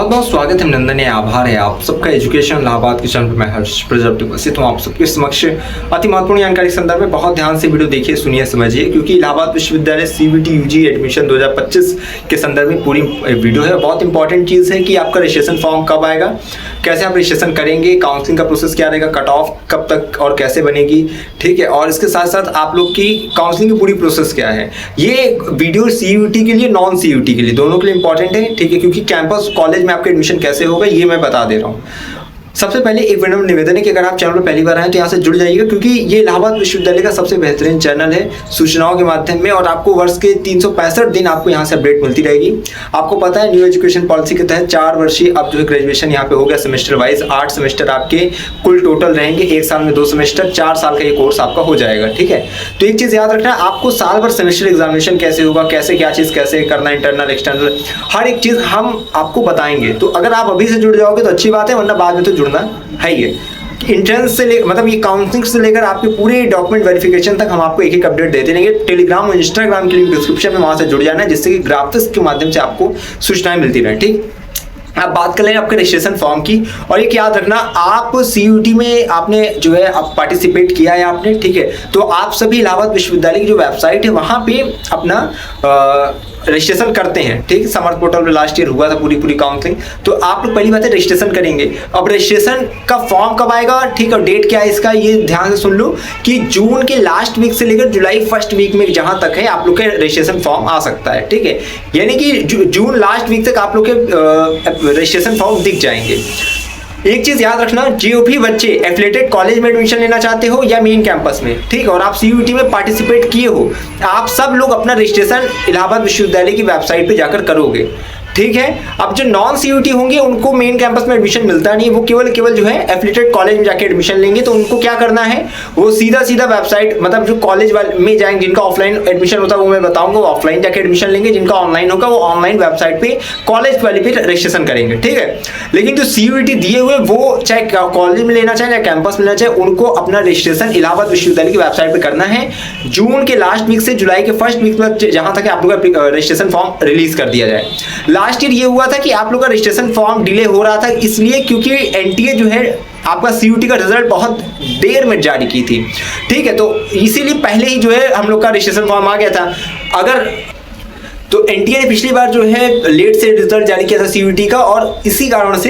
बहुत बहुत स्वागत है, अभिनंदन है, आभार है आप सबका एजुकेशन इलाहाबाद के चैनल पर। मैं हर्ष प्रजापति उपस्थित हूँ आप सबके समक्ष अति महत्वपूर्ण जानकारी के संदर्भ में। बहुत ध्यान से वीडियो देखिए, सुनिए, समझिए, क्योंकि इलाहाबाद विश्वविद्यालय सीबीटी यूजी एडमिशन 2025 के संदर्भ में पूरी वीडियो है। बहुत इंपॉर्टेंट चीज़ है कि आपका रजिस्ट्रेशन फॉर्म कब आएगा, कैसे आप रजिस्ट्रेशन करेंगे, काउंसलिंग का प्रोसेस क्या रहेगा, कट ऑफ कब तक और कैसे बनेगी, ठीक है, और इसके साथ साथ आप लोग की काउंसलिंग की पूरी प्रोसेस क्या है। ये वीडियो सीयूटी के लिए, नॉन सीयूटी के लिए, दोनों के लिए इंपॉर्टेंट है, ठीक है, क्योंकि कैंपस कॉलेज में आपका एडमिशन कैसे होगा ये मैं बता दे रहा हूँ। सबसे पहले एक विनम्र निवेदन है कि अगर आप चैनल पर पहली बार आए तो यहाँ से जुड़ जाइएगा, क्योंकि ये इलाहाबाद विश्वविद्यालय का सबसे बेहतरीन चैनल है सूचनाओं के माध्यम में, और आपको वर्ष के 365 दिन आपको यहाँ से अपडेट मिलती रहेगी। आपको पता है न्यू एजुकेशन पॉलिसी के तहत 4 वर्षीय अब जो है ग्रेजुएशन यहाँ पे हो गया सेमेस्टर वाइज। 8 सेमेस्टर आपके कुल टोटल रहेंगे, 1 साल में 2 सेमेस्टर, 4 साल का ये कोर्स आपका हो जाएगा, ठीक है। तो एक चीज़ याद रखना, आपको साल भर सेमेस्टर एग्जामिनेशन कैसे होगा, कैसे क्या चीज़ कैसे करना, इंटरनल एक्सटर्नल हर एक चीज़ हम आपको बताएंगे। तो अगर आप अभी से जुड़ जाओगे तो अच्छी बात है, वरना बाद में तो जुड़ना है ही। इंट्रेंस से मतलब ये काउंसलिंग से लेकर आपके पूरे डॉक्यूमेंट वेरिफिकेशन तक हम आपको एक एक अपडेट देते रहेंगे। टेलीग्राम और इंस्टाग्राम की लिंक डिस्क्रिप्शन में, वहां से जुड़ जाना है, जिससे कि ग्राफिक्स के माध्यम से आपको सूचनाएं मिलती रहे, ठीक। आप बात कर लें आपके रजिस्ट्रेशन फॉर्म की, और एक याद रखना, आप सीयूटी में आपने जो है आप पार्टिसिपेट किया है आपने, ठीक है, तो आप सभी इलाहाबाद विश्वविद्यालय की जो वेबसाइट है वहां पे अपना रजिस्ट्रेशन करते हैं, ठीक। समर्थ पोर्टल में लास्ट ईयर हुआ था पूरी काउंसलिंग। तो आप लोग पहली बात है रजिस्ट्रेशन करेंगे। अब रजिस्ट्रेशन का फॉर्म कब आएगा, ठीक, और डेट क्या है इसका, ये ध्यान से सुन लो कि जून के लास्ट वीक से लेकर जुलाई फर्स्ट वीक में जहां तक है आप लोग के रजिस्ट्रेशन फॉर्म आ सकता है, ठीक है। यानी कि जून लास्ट वीक तक आप लोग के रजिस्ट्रेशन फॉर्म दिख जाएंगे। एक चीज याद रखना, जो भी बच्चे एफिलिएटेड कॉलेज में एडमिशन लेना चाहते हो या मेन कैंपस में, ठीक, और आप सीयूटी में पार्टिसिपेट किए हो, आप सब लोग अपना रजिस्ट्रेशन इलाहाबाद विश्वविद्यालय की वेबसाइट पे जाकर करोगे, ठीक है। अब जो नॉन सीयूटी होंगे उनको मेन कैंपस में एडमिशन मिलता नहीं, वो केवल जो है एफिलिएटेड कॉलेज में जाके एडमिशन लेंगे। तो उनको क्या करना है, वो सीधा वेबसाइट, मतलब जो कॉलेज वाले में जाएंगे, जिनका ऑफलाइन एडमिशन होता है वो मैं बताऊंगा, वो ऑफलाइन जाके एडमिशन लेंगे, जिनका ऑनलाइन होगा वो ऑनलाइन वेबसाइट पे कॉलेज वाले पे रजिस्ट्रेशन करेंगे, ठीक है। लेकिन जो सीयूटी दिए हुए वो चाहे कॉलेज में लेना चाहे या कैंपस में लेना चाहे, उनको अपना रजिस्ट्रेशन इलाहाबाद विश्वविद्यालय की वेबसाइट पे करना है। जून के लास्ट वीक से जुलाई के फर्स्ट वीक में जहां तक आप लोग का रजिस्ट्रेशन फॉर्म रिलीज कर दिया जाए। लास्ट ईयर ये हुआ था कि आप लोग का रजिस्ट्रेशन फॉर्म डिले हो रहा था, इसलिए क्योंकि एनटीए जो है आपका सीयूटी का रिजल्ट बहुत देर में जारी की थी, ठीक है। तो इसीलिए पहले ही जो है हम लोग का रजिस्ट्रेशन फॉर्म आ गया था। अगर तो एनटीए ने पिछली बार जो है लेट से रिजल्ट जारी किया था सीयूटी का, और इसी कारण से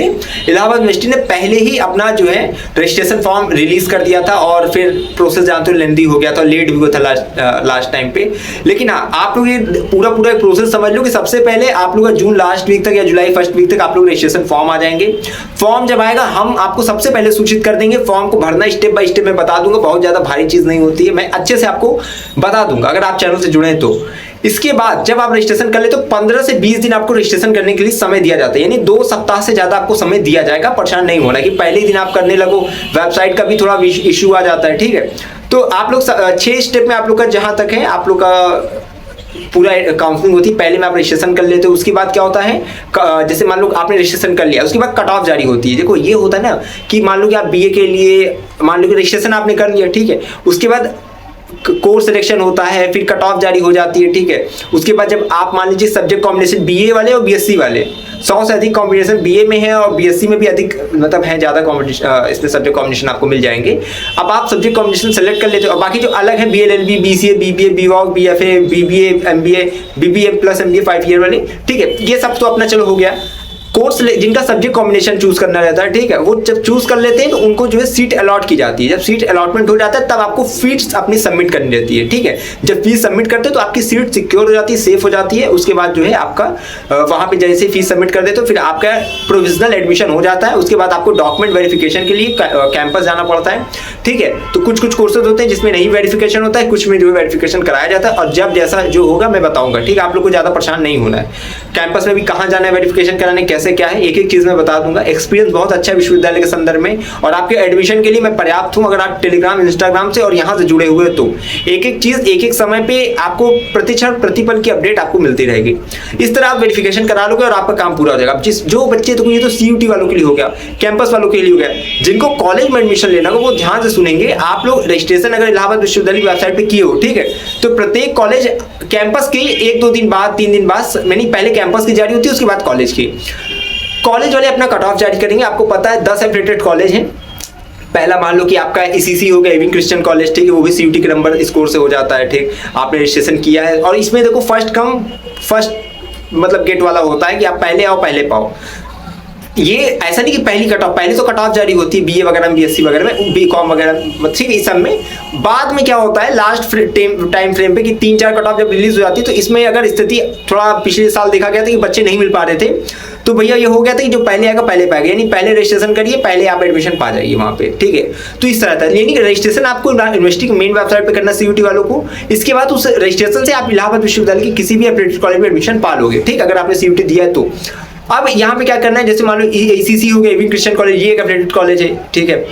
इलाहाबाद यूनिवर्सिटी ने पहले ही अपना जो है रजिस्ट्रेशन फॉर्म रिलीज कर दिया था, और फिर प्रोसेस जानते हो लेंदी हो गया था, लेट भी हुआ था लास्ट टाइम पे। लेकिन हाँ, आप लोग ये पूरा एक प्रोसेस समझ लो कि सबसे पहले आप लोग का जून लास्ट वीक तक या जुलाई फर्स्ट वीक तक आप लोग रजिस्ट्रेशन फॉर्म आ जाएंगे। फॉर्म जब आएगा हम आपको सबसे पहले सूचित कर देंगे। फॉर्म को भरना स्टेप बाय स्टेप मैं बता दूंगा, बहुत ज्यादा भारी चीज नहीं होती है, मैं अच्छे से आपको बता दूंगा अगर आप चैनल से जुड़े तो। इसके बाद जब आप रजिस्ट्रेशन कर ले तो 15 से 20 दिन आपको रजिस्ट्रेशन करने के लिए समय दिया जाता है, यानी 2 सप्ताह से ज्यादा आपको समय दिया जाएगा। परेशान नहीं होना कि पहले ही दिन आप करने लगो, वेबसाइट का भी थोड़ा इश्यू आ जाता है, ठीक है। तो आप लोग 6 स्टेप में आप लोग का जहां तक है आप लोग का पूरा काउंसलिंग होती है। पहले में आप रजिस्ट्रेशन कर लेते हो, उसके बाद क्या होता है, जैसे मान लो आपने रजिस्ट्रेशन कर लिया, उसके बाद कट ऑफ जारी होती है। देखो ये होता है ना कि मान लो कि आप बीए के लिए मान लो कि रजिस्ट्रेशन आपने कर लिया, ठीक है, उसके बाद कोर्स सिलेक्शन होता है, फिर कट ऑफ जारी हो जाती है, ठीक है। उसके बाद जब आप मान लीजिए सब्जेक्ट कॉम्बिनेशन बीए वाले और बीएससी वाले 100 से अधिक कॉम्बिनेशन बीए में है और बीएससी में भी अधिक मतलब है ज़्यादा कॉम्बिनेशन, इसमें सब्जेक्ट कॉम्बिनेशन आपको मिल जाएंगे। अब आप सब्जेक्ट कॉम्बिनेशन सेलेक्ट कर लेते हो, और बाकी जो अलग है BLLB, BCA, BBA, बीवॉक, BFA, BBA, MBA, BBA plus MBA 5 year वाले, ठीक है, ये सब तो अपना चलो हो गया। कोर्स जिनका सब्जेक्ट कॉम्बिनेशन चूज करना रहता है, ठीक है, वो जब चूज कर लेते हैं तो उनको जो है सीट अलॉट की जाती है। जब सीट अलॉटमेंट हो जाता है तब आपको फीस अपनी सबमिट करनी रहती है, ठीक है। जब फीस सबमिट करते हैं तो आपकी सीट सिक्योर हो जाती है, सेफ हो जाती है। उसके बाद जो है आपका वहां पे जैसे फीस सबमिट कर देते हो फिर आपका प्रोविजनल एडमिशन हो जाता है। उसके बाद आपको डॉक्यूमेंट वेरिफिकेशन के लिए कैंपस जाना पड़ता है, ठीक है। तो कुछ कोर्सेज होते हैं जिसमें नहीं वेरिफिकेशन होता है, कुछ में जो है वेरिफिकेशन कराया जाता है, और जब जैसा जो होगा मैं बताऊंगा, ठीक है। आप लोग को ज्यादा परेशान नहीं होना है। कैंपस में भी कहाँ जाना है वेरिफिकेशन कराने, कैसे क्या है, एक एक मैं बता दूंगा। एक्सपीरियंस बहुत अच्छा है विश्वविद्यालय के संदर्भ में, और आपके एडमिशन के लिए मैं पर्याप्त हूं। अगर आप टेलीग्राम इंस्टाग्राम से और यहां से जुड़े हुए तो एक एक चीज एक एक समय पे आपको प्रतिक्षण प्रतिपल की अपडेट आपको मिलती रहेगी। इस तरह आप वेरिफिकेशन करा लोगे और आपका काम पूरा हो जाएगा। जो बच्चे तो ये तो सीयूटी वालों के लिए हो गया, कैंपस वालों के लिए हो गया, जिनको कॉलेज में एडमिशन लेना हो वो ध्यान से सुनेंगे। आप लोग रजिस्ट्रेशन अगर इलाहाबाद विश्वविद्यालय की वेबसाइट पे किए हो, ठीक है, तो प्रत्येक कॉलेज कैंपस के 1-2 दिन बाद 3 दिन बाद, यानी पहले कैंपस की जारी होती है उसके बाद कॉलेज की। कॉलेज वाले अपना कट ऑफ जारी करेंगे। आपको पता है 10 एफिलिएटेड कॉलेज हैं। पहला मान लो कि आपका ईसीसी हो गया, एविंग क्रिश्चियन कॉलेज, ठीक है, वो भी सीयूटी के नंबर स्कोर से हो जाता है, ठीक, आपने रजिस्ट्रेशन किया है। और इसमें देखो फर्स्ट कम फर्स्ट मतलब गेट वाला होता है कि आप पहले आओ पहले पाओ। ये ऐसा नहीं कि पहली कट ऑफ, पहले तो कट ऑफ जारी होती है बीए वगैरह में, बीएससी वगैरह में, बीकॉम वगैरह, ठीक है, इस सब में। बाद में क्या होता है लास्ट टाइम फ्रेम पे कि 3-4 कट ऑफ जब रिलीज हो जाती है, तो इसमें अगर स्थिति थोड़ा पिछले साल देखा गया था कि बच्चे नहीं मिल पा रहे थे, तो भैया ये हो गया था कि जो पहले आएगा पहले पाएगा, यानी पहले रजिस्ट्रेशन करिए, पहले आप एडमिशन पा जाइए वहाँ पे, ठीक है। तो इस तरह था, यानी कि रजिस्ट्रेशन आपको यूनिवर्सिटी के मेन वेबसाइट पे करना सीयूटी वालों को। इसके बाद उस रजिस्ट्रेशन से आप इलाहाबाद विश्वविद्यालय के किसी भी एफिलिएटेड कॉलेज में एडमिशन पा लोगे, ठीक, अगर आपने सीयूटी दिया है तो। अब यहाँ पे क्या करना है, जैसे मान लो एसीसी हो गया, एविंग क्रिश्चियन कॉलेज, ये एक एफिलिएटेड कॉलेज है, ठीक है।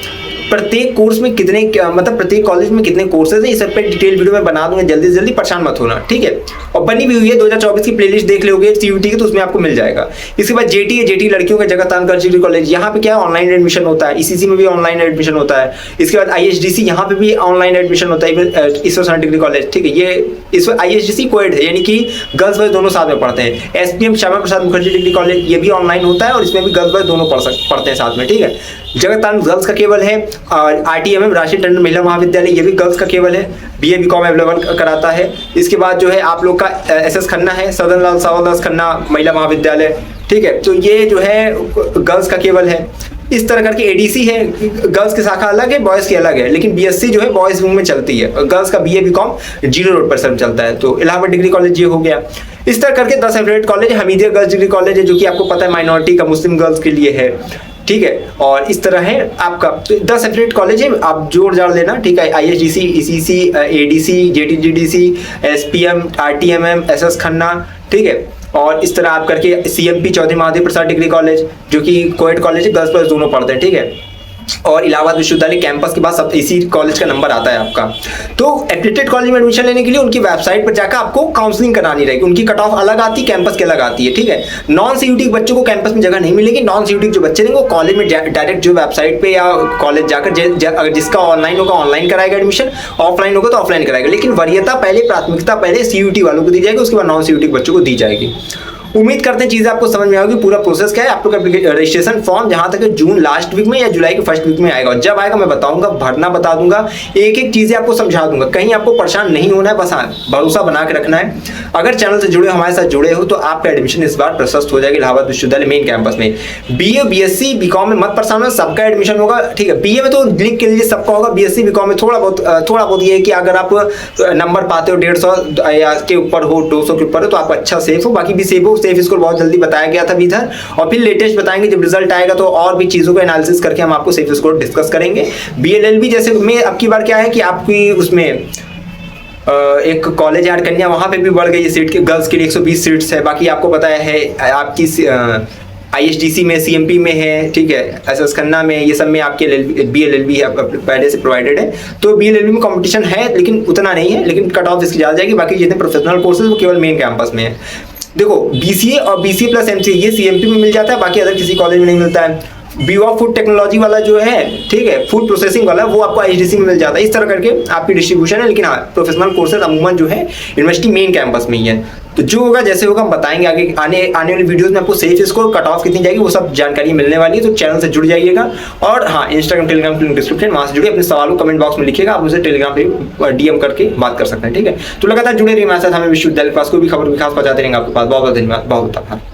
प्रत्येक कोर्स में कितने मतलब प्रत्येक कॉलेज में कितने कोर्सेज हैं, इस सब पे डिटेल वीडियो में बना दूंगा, जल्दी जल्दी परेशान मत होना, ठीक है। और बनी भी हुई है 2024 की प्लेलिस्ट देख लोगे सीयूटी की, तो उसमें आपको मिल जाएगा। इसके बाद जेटी है, जेटी लड़कियों का जगतान गर्ल्स डिग्री कॉलेज, यहाँ पे क्या है ऑनलाइन एडमिशन होता है, ईसीसी में भी ऑनलाइन एडमिशन होता है। इसके बाद आईएचडीसी, यहाँ पे भी ऑनलाइन एडमिशन होता है, ईश्वर डिग्री कॉलेज, ठीक है, ये इस आईएचडीसी कोएड है, यानी कि गर्ल्स बॉयज दोनों साथ में पढ़ते हैं। SPM Shyama Prasad Mukherjee degree college, ये भी ऑनलाइन होता है और इसमें भी गर्ल्स बॉयज दोनों पढ़ते हैं साथ में, ठीक है। जगतान गर्ल्स का केवल है, और आरटीएमएम राष्ट्रीय टंडन महिला महाविद्यालय, ये भी गर्ल्स का केवल है, बीए बीकॉम अवेलेबल कराता है। इसके बाद जो है आप लोग का एसएस खन्ना है, सदन लाल सावरदास खन्ना महिला महाविद्यालय, ठीक है, तो ये जो है गर्ल्स का केवल है। इस तरह करके एडीसी है, गर्ल्स की शाखा अलग है, बॉयज की अलग है, लेकिन बीएससी जो है बॉयज विंग में चलती है, गर्ल्स का बीए बीकॉम जीरो रोड पर सब चलता है। तो इलाहाबाद डिग्री कॉलेज ये हो गया। इस तरह करके 10 affiliated college, Hamidia girls degree college है, जो कि आपको पता है माइनॉरिटी का मुस्लिम गर्ल्स के लिए है, ठीक है। और इस तरह है आपका, तो 10 एफिलिएटेड कॉलेज है, आप जोड़ जाड़ लेना, ठीक है। IHDC, ECC, ADC, JTGDC, SPM, RTMM, SS Khanna, ठीक है। और इस तरह आप करके CMP Chaudhary Mahadev Prasad degree college, जो कि कोएड कॉलेज है, गर्ल्स बॉयज दोनों पढ़ते हैं, ठीक है। और इलाहाबाद विश्वविद्यालय कैंपस के बाद सब इसी कॉलेज का नंबर आता है आपका। तो एफिलिएटेड कॉलेज में एडमिशन लेने के लिए उनकी वेबसाइट पर जाकर आपको काउंसलिंग करानी रहेगी, उनकी कट ऑफ अलग आती है, कैंपस की अलग आती है, ठीक है। नॉन सीयूटी के बच्चों को कैंपस में जगह नहीं मिलेगी, नॉन सीयूटी के जो बच्चे रहेंगे वो कॉलेज में डायरेक्ट जो वेबसाइट पे या कॉलेज जाकर, अगर जिसका ऑनलाइन होगा ऑनलाइन कराएगा एडमिशन, ऑफलाइन होगा तो ऑफलाइन कराएगा, लेकिन वरीयता पहले, प्राथमिकता पहले सीयूटी वालों को दी जाएगी, उसके बाद नॉन सीयूटी के बच्चों को दी जाएगी। उम्मीद करते हैं चीजें आपको समझ में आएगी, पूरा प्रोसेस क्या है। आप लोग का रजिस्ट्रेशन फॉर्म जहां तक जून लास्ट वीक में या जुलाई के फर्स्ट वीक में आएगा, और जब आएगा मैं बताऊंगा, भरना बता दूंगा, एक एक चीजें आपको समझा दूंगा, कहीं आपको परेशान नहीं होना है, बस भरोसा बना के रखना है। अगर चैनल से जुड़े, हमारे साथ जुड़े हो, तो आपका एडमिशन इस बार प्रशस्त हो जाएगा इलाहाबाद विश्वविद्यालय मेन कैंपस में। बीए बीएससी बीकॉम में मत परेशान हो, सबका एडमिशन होगा, ठीक है। बीए में तो लिख के लिए सबका होगा, बीएससी बीकॉम में थोड़ा बहुत ये है कि अगर आप नंबर पाते हो 150 या के ऊपर हो, 200 के ऊपर हो, तो आप अच्छा सेफ हो, बाकी भी सेफ हो। सेफ स्कोर बहुत जल्दी बताया गया था इधर, और फिर लेटेस्ट बताएंगे जब रिजल्ट आएगा, तो और भी चीजों को एनालिसिस करके हम आपको सेफ स्कोर डिस्कस करेंगे। बीएलएलबी जैसे में अब की बार क्या है कि आपकी उसमें एक कॉलेज है कन्या, वहां पे भी बढ़ गई है सीट, के गर्ल्स के लिए 120 सीट्स है। बाकी आपको पता है आपकी आईएचडीसी में, सीएमपी में है, ठीक है, एसएस खन्ना में, ये सब में आपके बीएलएलबी है पहले से प्रोवाइडेड है। तो बीएलएलबी में कंपटीशन है, लेकिन उतना नहीं है, लेकिन कट ऑफ इसकी ज्यादा जाएगी। बाकी जितने प्रोफेशनल कोर्सेज वो केवल मेन कैंपस में है। देखो बीसीए और बीसीए प्लस एमसीए ये सीएमपी में मिल जाता है, बाकी अदर किसी कॉलेज में नहीं मिलता है। बीवा फूड टेक्नोलॉजी वाला जो है, ठीक है, फूड प्रोसेसिंग वाला, वो आपको आईएचडीसी में मिल जाता है। इस तरह करके आपकी डिस्ट्रीब्यूशन है, लेकिन हाँ प्रोफेशनल कोर्सेज अमूमन जो है यूनिवर्सिटी मेन कैंपस में ही है। तो जो होगा जैसे होगा हम बताएंगे आगे, आने वाली वीडियोस में आपको सेफ स्कोर, कट ऑफ कितनी जाएगी, वो सब जानकारी मिलने वाली है। तो चैनल से जुड़ जाइएगा, और हाँ इंस्टाग्राम टेलीग्राम की लिंक डिस्क्रिप्शन, वहां से जुड़े, अपने सवाल को कमेंट बॉक्स में लिखिएगा, आप मुझे टेलीग्राम पे डीएम करके बात कर सकते हैं, ठीक है। तो लगातार जुड़े रहिए हमारे साथ, हमें विश्वविद्यालय के पास कोई भी खबर भी खास पहुंचाते रहेंगे आपके पास। बहुत बहुत धन्यवाद, बहुत आभार।